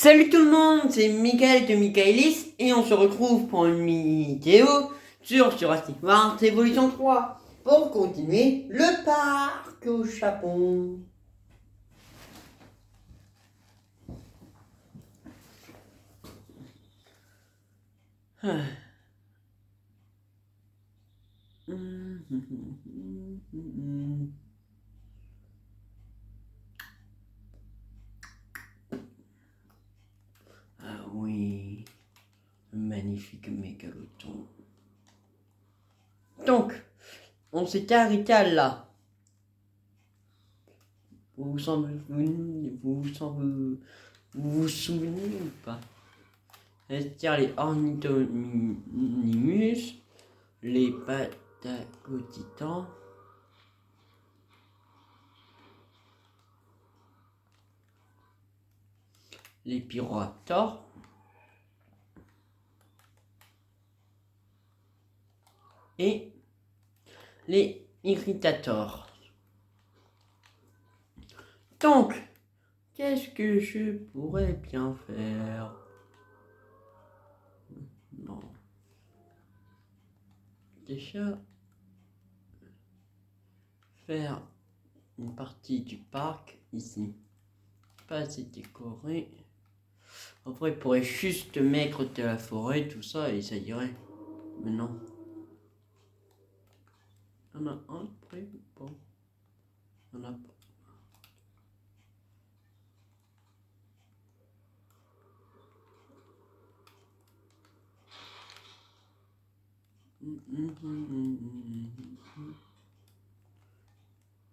Salut tout le monde, c'est Michael de Michaelis et on se retrouve pour une mini-vidéo sur Jurassic World Evolution 3 pour continuer le parc au Japon. Ah oui, magnifique mégalodon. Donc, on s'était arrêté à là. Vous vous souvenez ou pas? C'est-à-dire les ornithomimimus, les patagotitans, les pyroraptors, et les irritators. Donc, qu'est-ce que je pourrais bien faire? Non. Déjà, faire une partie du parc ici. Pas assez décoré. Après, il pourrait juste mettre de la forêt, tout ça, et ça irait. Mais non. On a un près, bon. On a pas.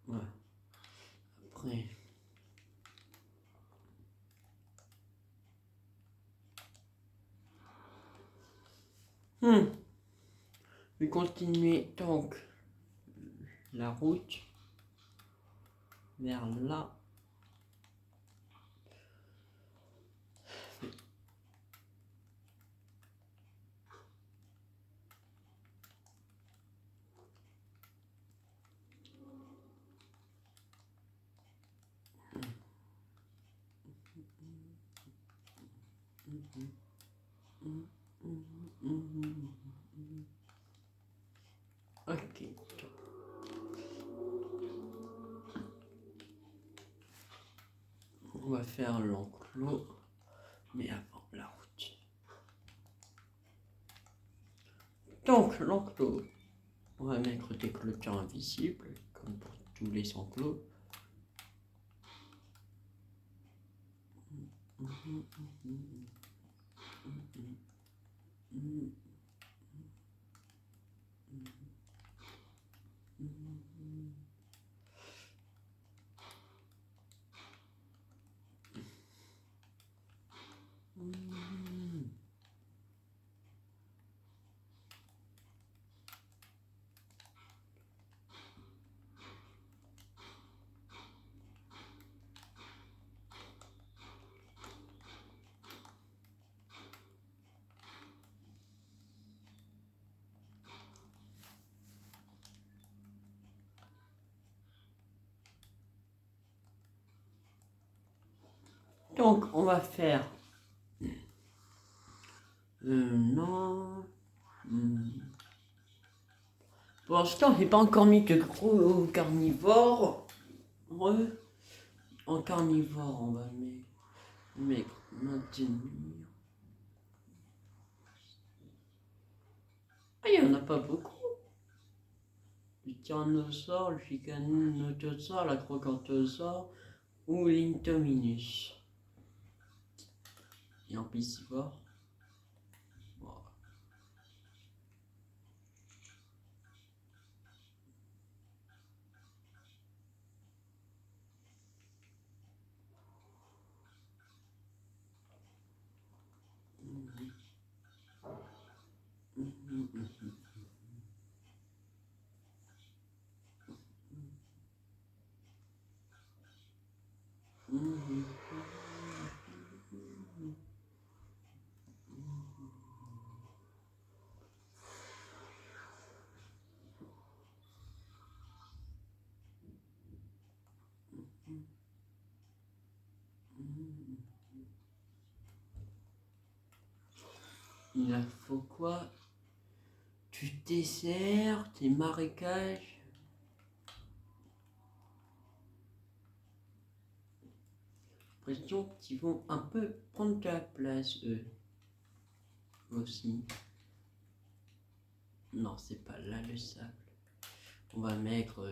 Ouais. Après. Je vais continuer donc la route vers là. Ok. On va faire l'enclos, mais avant la route. Donc, l'enclos, on va mettre des clôtures invisibles, comme pour tous les enclos. Donc, on va faire... non... Pour l'instant, j'ai pas encore mis de gros carnivores. Ouais. En carnivore, on va mettre maintenir. Ah, il n'y en a pas beaucoup. Le tyrannosaure, le giganotosaure, la crocantosaure ou l'intominus. Et en piscivore. Voilà. Il a faut quoi? Du dessert, des marécages. J'ai l'impression qu'ils vont un peu prendre de la place, eux. Aussi. Non, c'est pas là le sable. On va mettre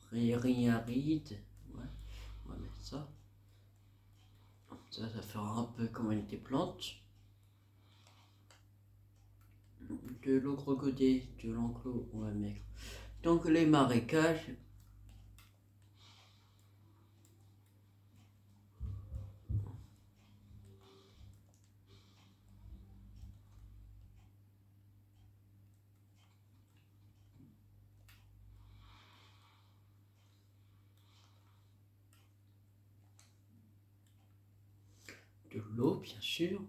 prairie aride. Ouais, on va mettre ça. Ça fera un peu comme une des plantes. De l'autre côté de l'enclos, on va mettre donc les marécages. De l'eau, bien sûr.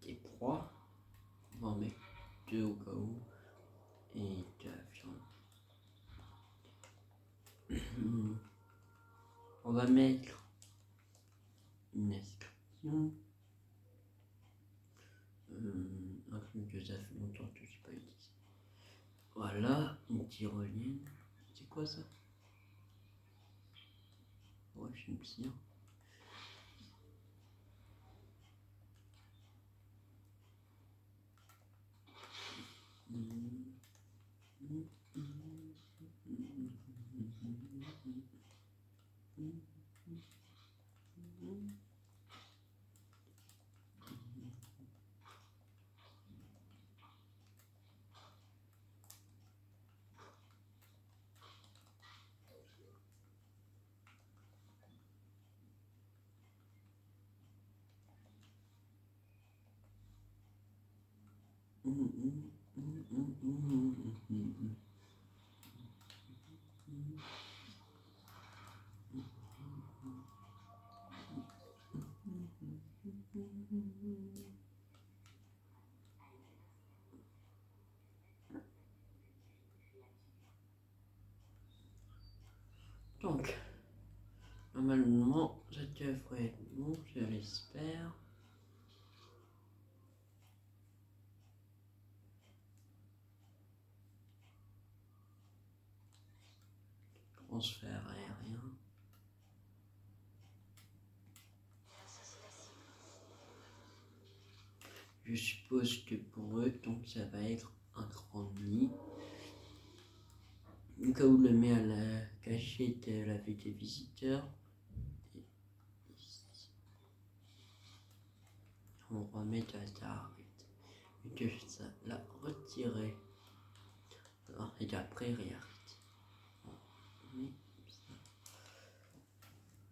Des proies. On va en mettre deux au cas où. Et de la viande. On va mettre une inscription. Un truc que ça fait longtemps que je n'ai pas utilisé. Voilà, une tyrolienne. C'est quoi ça? Ouais, je me souviens. Donc, normalement, ça devrait être bon, je l'espère. Transfert aérien. Je suppose que pour eux, donc ça va être un grand nid. Au cas où le met à la cachette de la vue des visiteurs. On va mettre la starite. Et que ça la retirer. Alors, et après, rien.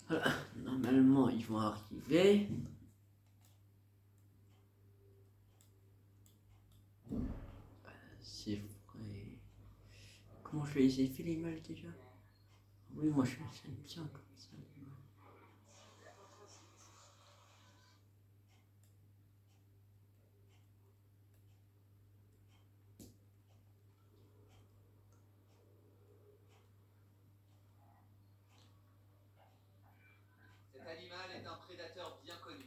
Voilà, normalement ils vont arriver. C'est vrai. Comment je les ai fait les mâles déjà? Oui, moi je les aime bien comme ça. Cet animal est un prédateur bien connu.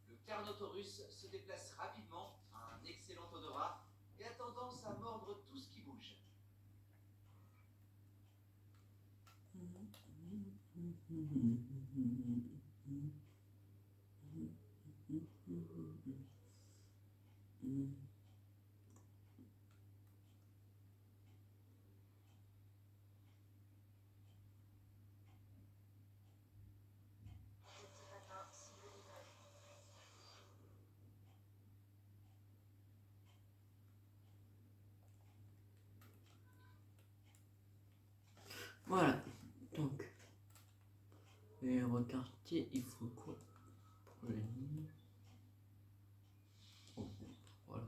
Le Carnotaurus se déplace rapidement, a un excellent odorat et a tendance à mordre tout ce qui bouge. Voilà, donc, et regardez, il faut quoi pour les nids? Oh, voilà,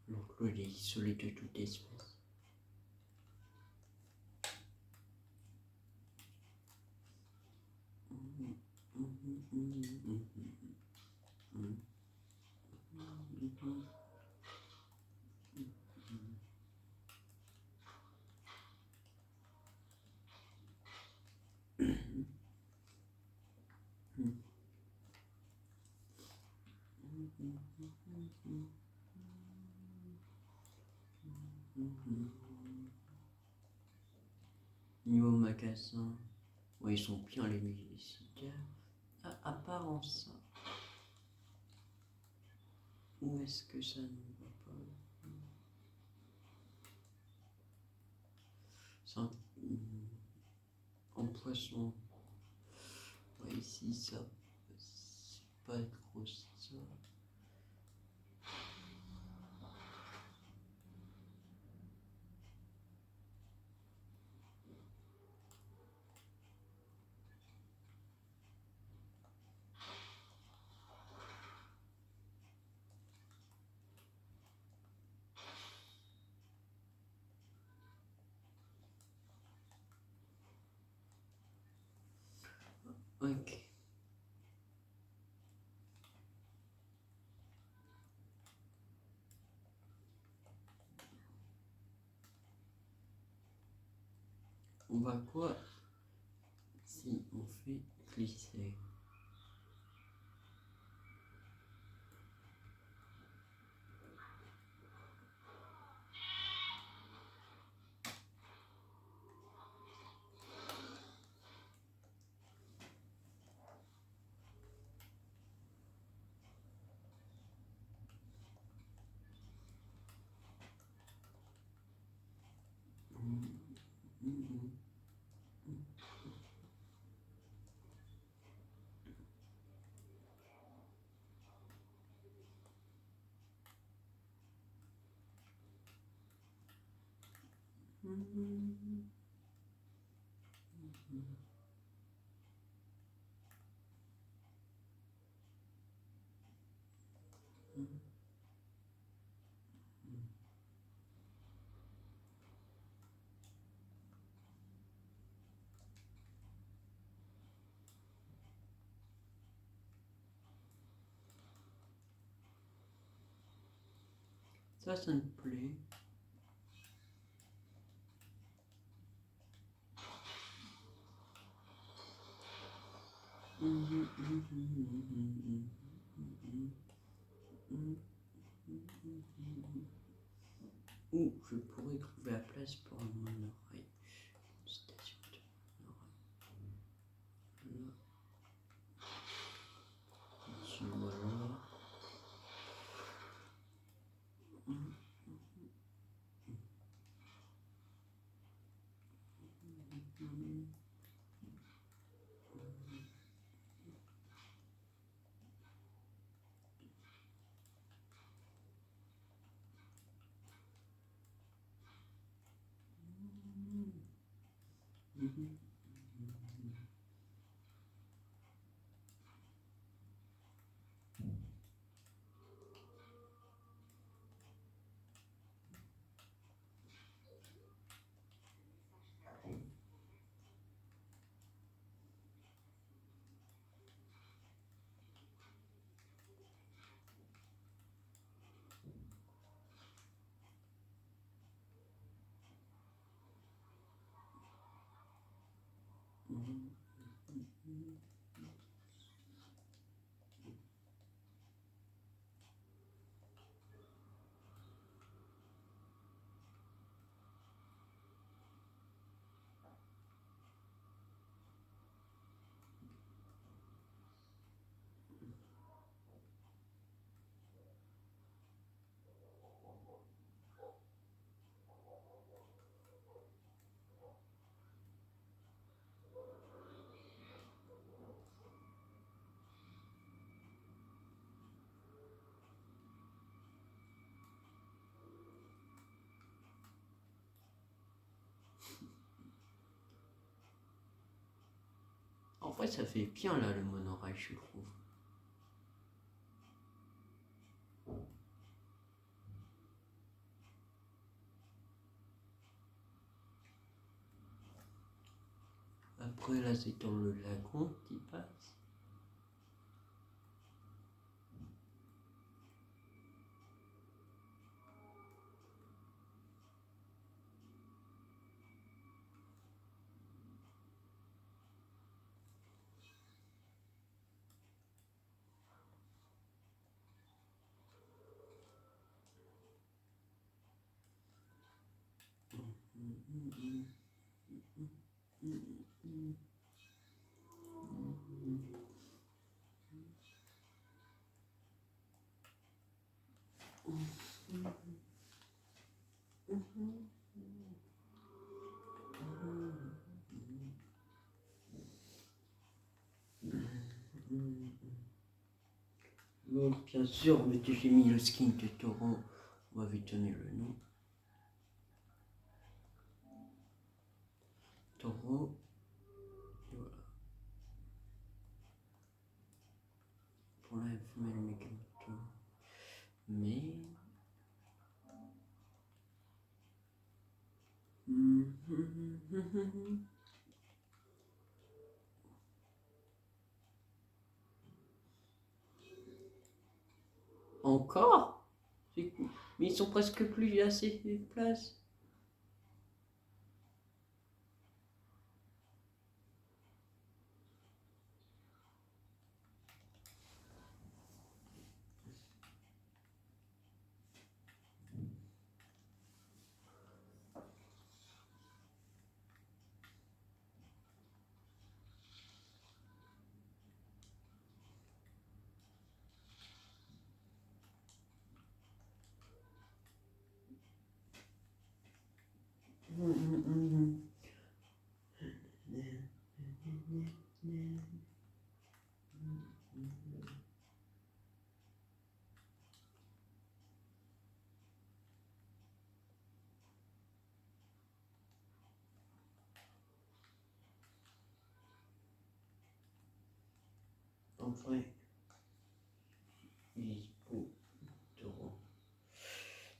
l'enclos il est isolé de toute espèce. Niveau magasin, ouais, ils sont bien les musiciens. Ah, à part en ça, où est-ce que ça ne va pas? Ça, en poisson, ouais, ici ça, c'est pas trop ça. Ok. On va quoi si on fait glisser? Ça me plaît. Ou je pourrais trouver la place pour mon oreille. Station de mon oreille. Là. Ici, voilà. En vrai, ça fait bien là le monorail, je trouve. Après, là, c'est dans le lagon qui passe. bien sûr, mais j'ai mis le skin de taureau. On va vite donner le nom. Taureau. Voilà. Pour la femelle Megamoto. Mais. Encore? Mais ils sont presque plus assez de place. En vrai,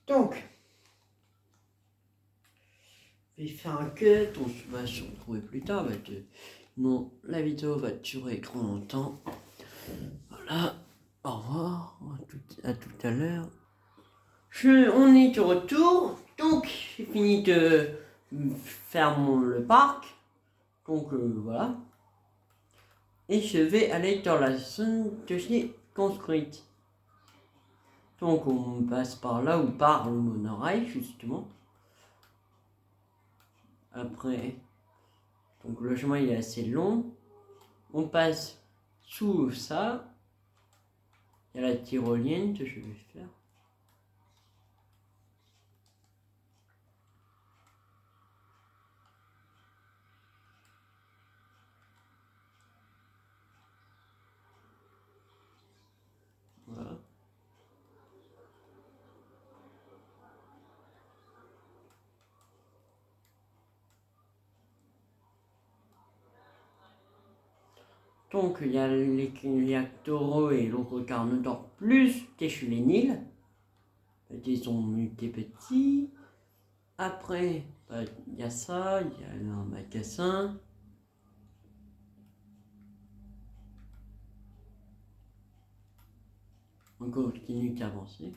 donc, je vais faire un cut, on va se retrouver plus tard. Non, la vidéo va durer trop longtemps. Voilà, au revoir, à tout à l'heure. On est de retour, donc j'ai fini de faire le parc. Donc voilà. Et je vais aller dans la zone que j'ai construite. Donc on passe par là ou par le monorail justement. Après, donc le chemin il est assez long. On passe sous ça. Il y a la tyrolienne que je vais faire. Voilà. Donc il y a les taureaux et l'autre carnivore plus des juvéniles. Ils sont mutés petits. Après, il y a ça, il y a un magasin. On continue d'avancer.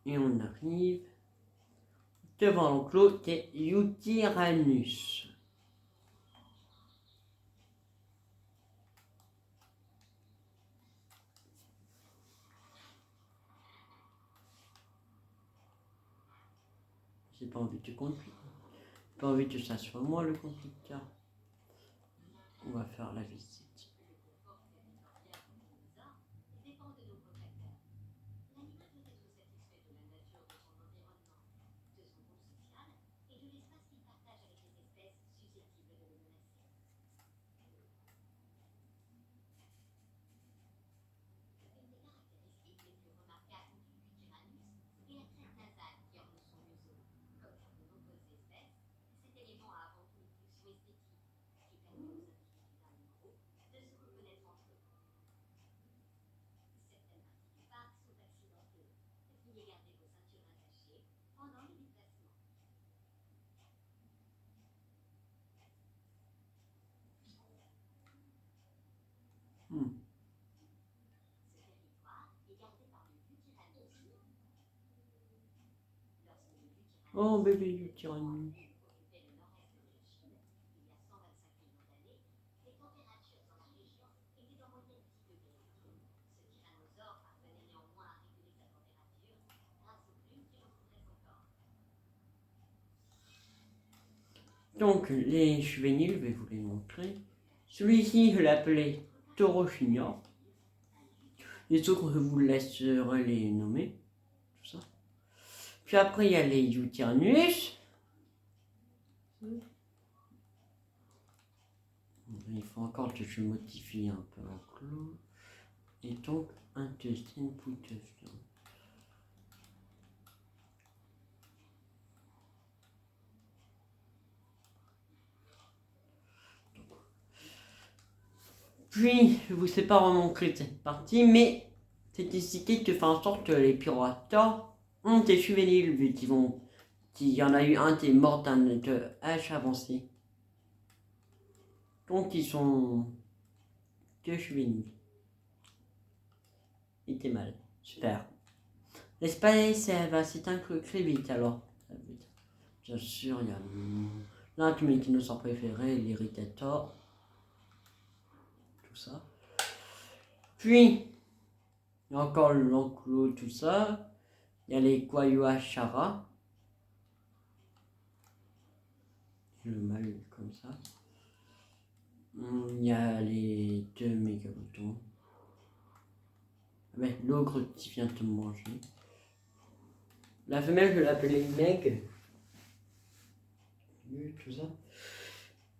Et on arrive devant l'enclos des Yutyrannus. J'ai pas envie de conduire. J'ai pas envie que ça soit moi le conducteur. On va faire la visite. Oh bébé Yutyrannus. Donc les juvéniles, je vais vous les montrer. Celui-ci, je l'appelais Taureau Junior. Les autres, je vous laisserai les nommer. Tout ça. Puis après, il y a les Yutyrannus. Il faut encore que je modifie un peu l'enclos. Et donc, intestine poutassium. Puis, je vous sais pas vraiment créer cette partie, mais cette nécessité de faire en sorte que les Pyroraptors ont des juvéniles, vu qu'il y en a eu un qui est mort d'un âge avancé. Donc, ils sont que juvéniles. Il était mal. Super. L'espace, ça va s'éteindre très vite alors. Bien sûr, il y a l'un de mes dinosaures préférés, l'Irritator. Tout ça. Puis, il y a encore l'enclos, tout ça. Il y a les Guayuashara. Le mal comme ça. Il y a les deux mégalodons. Avec l'ogre qui vient te manger. La femelle, je l'appelais Meg. Tout ça.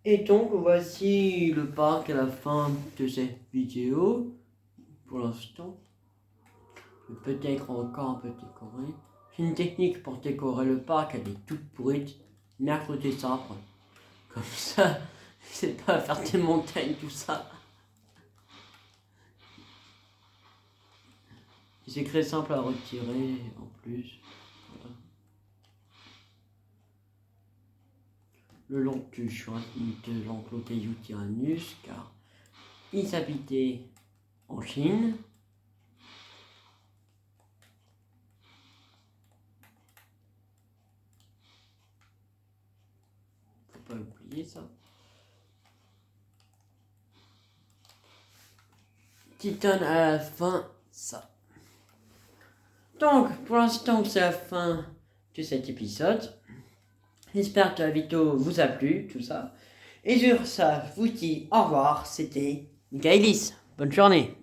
Et donc, voici le parc à la fin de cette vidéo. Pour l'instant. Peut-être encore un peu décoré. C'est une technique pour décorer le parc, elle est toute pourrite. Mais à côté des arbres. Comme ça, c'est pas faire des montagnes, tout ça. C'est très simple à retirer en plus. Voilà. Le long de l'enclos des Yutyrannus, car ils habitaient en Chine. Faut pas oublier ça. Qui donne à la fin ça. Donc, pour l'instant, c'est la fin de cet épisode. J'espère que la vidéo vous a plu, tout ça. Et sur ça, je vous dis au revoir. C'était Michaelis. Bonne journée.